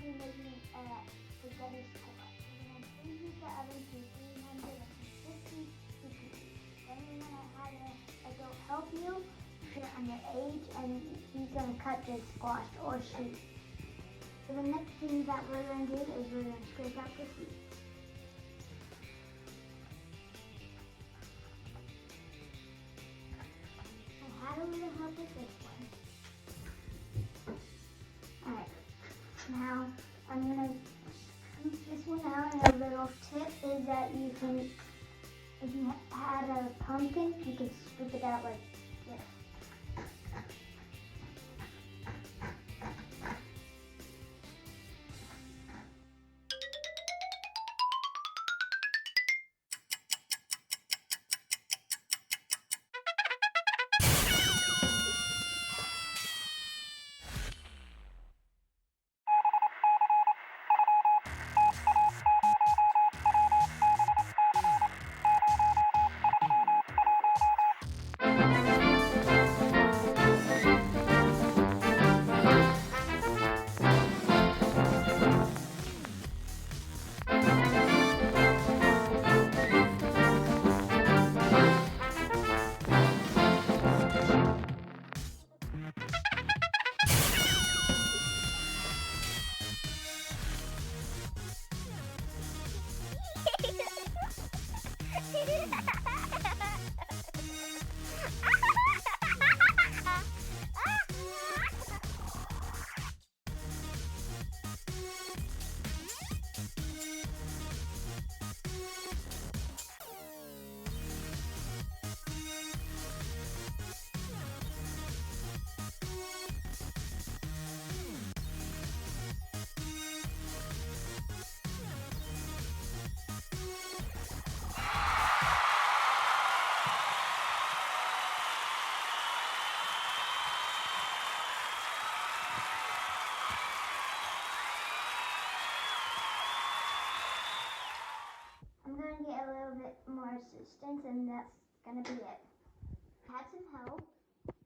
be making spaghetti squash. We're going to preheat the oven to 350 degrees. Then we're going to have an adult help you. You're underage, and he's going to cut the squash, or she. So the next thing that we're going to do is we're going to scrape out the seeds. I had a little help with this one. Alright, now I'm going to scoop this one out, and a little tip is that you can, if you had a pumpkin, you can scoop it out like this. I'm going to get a little bit more assistance, and that's going to be it. I had some help,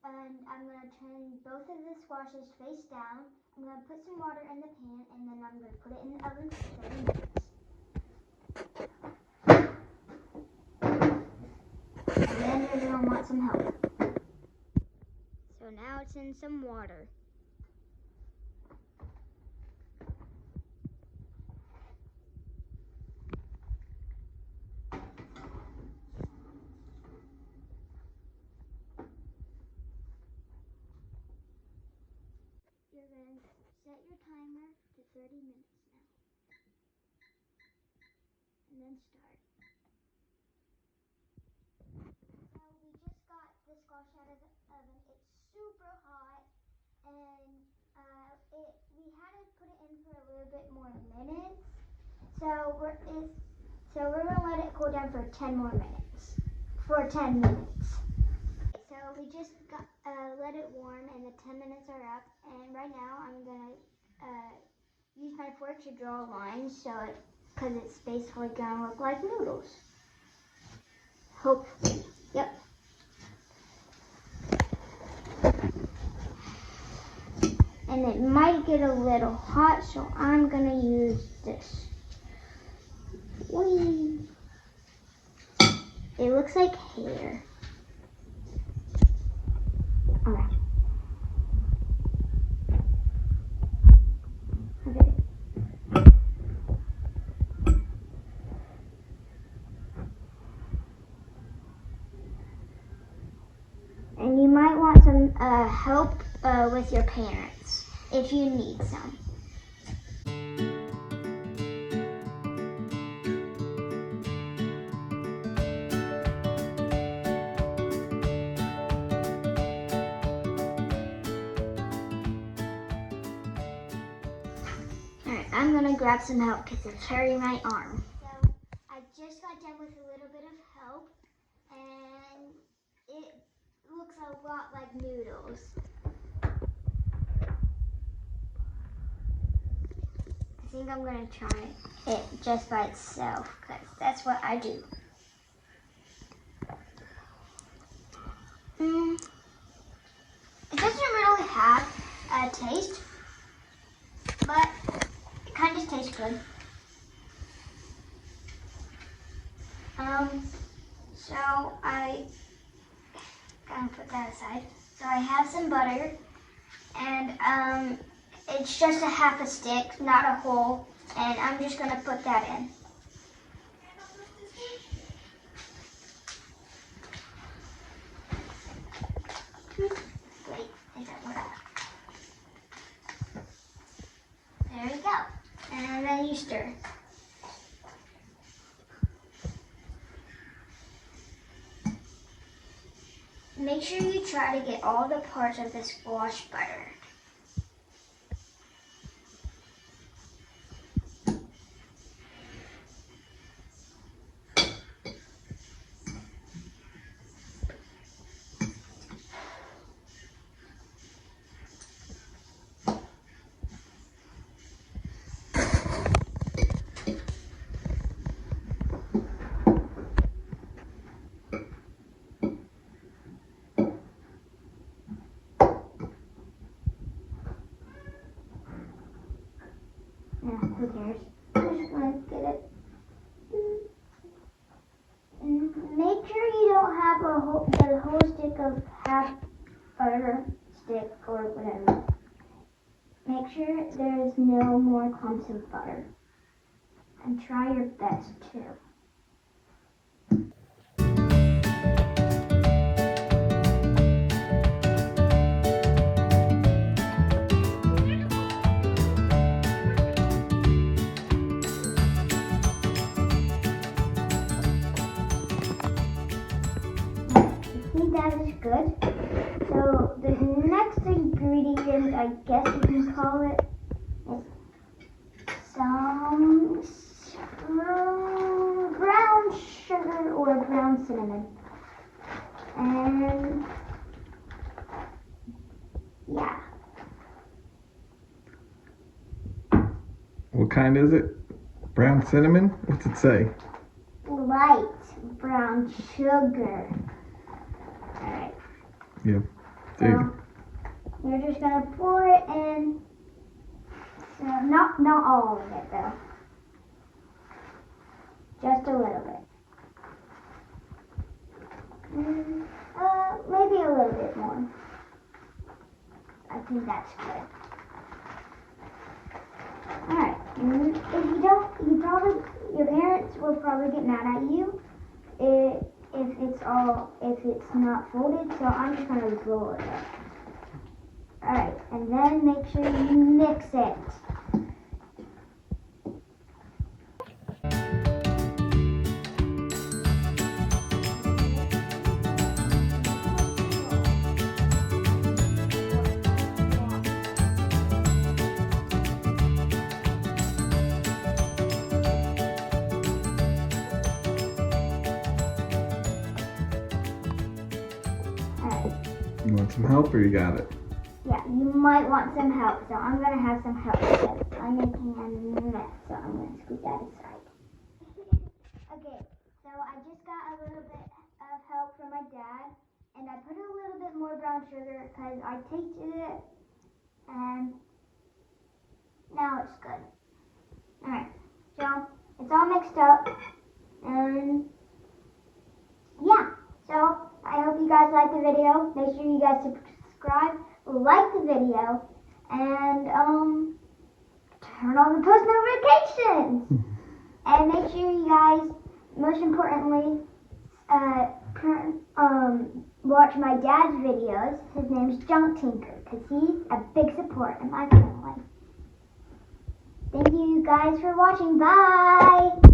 and I'm going to turn both of the squashes face down. I'm going to put some water in the pan, and then I'm going to put it in the oven for 30 minutes. And then you're going to want some help. So now it's in some water. You're going to set your timer to 30 minutes now. And then start. So we just got the squash out of the oven. It's super hot, and we had to put it in for a little bit more minutes. So we're going to let it cool down for 10 more minutes. For 10 minutes. So we just let it warm, and the 10 minutes are up. And right now I'm going to use my fork to draw a line, because it's basically going to look like noodles. Hopefully. Yep. And it might get a little hot, so I'm going to use this. Whee! It looks like hair. Alright. Okay. And you might want some help with your parents if you need some. I'm gonna grab some help because it's hurting my arm. So I just got done with a little bit of help, and it looks a lot like noodles. I think I'm gonna try it just by itself because that's what I do. It doesn't really have a taste, but good. So I gotta put that aside. So I have some butter, and it's just a half a stick, not a whole, and I'm just gonna put that in. Wait, is that what There we go. And then you stir. Make sure you try to get all the parts of the squash butter. Who cares? I'm just gonna get it. Make sure you don't have the whole stick of half butter stick or whatever. Make sure there's no more clumps of butter. And try your best too. That is good. So the next ingredient, I guess you can call it, is some brown sugar or brown cinnamon. And yeah. What kind is it? Brown cinnamon? What's it say? Light brown sugar. Alright. Yep. So you're just gonna pour it in. So not all of it though. Just a little bit. Maybe a little bit more. I think that's good. Alright. If you don't, your parents will probably get mad at you if it's not folded, so I'm just gonna roll it up. Alright, and then make sure you mix it. You want some help or you got it? Yeah, you might want some help, so I'm going to have some help because I'm making a mess, so I'm going to scoot that aside. Okay, so I just got a little bit of help from my dad, and I put a little bit more brown sugar because I tasted it, and now it's good. Alright, so it's all mixed up, and yeah, so I hope you guys liked the video. Make sure you guys subscribe, like the video, and turn on the post notifications. And make sure you guys, most importantly, watch my dad's videos. His name's Junk Tinker, because he's a big support in my family. Thank you guys for watching. Bye!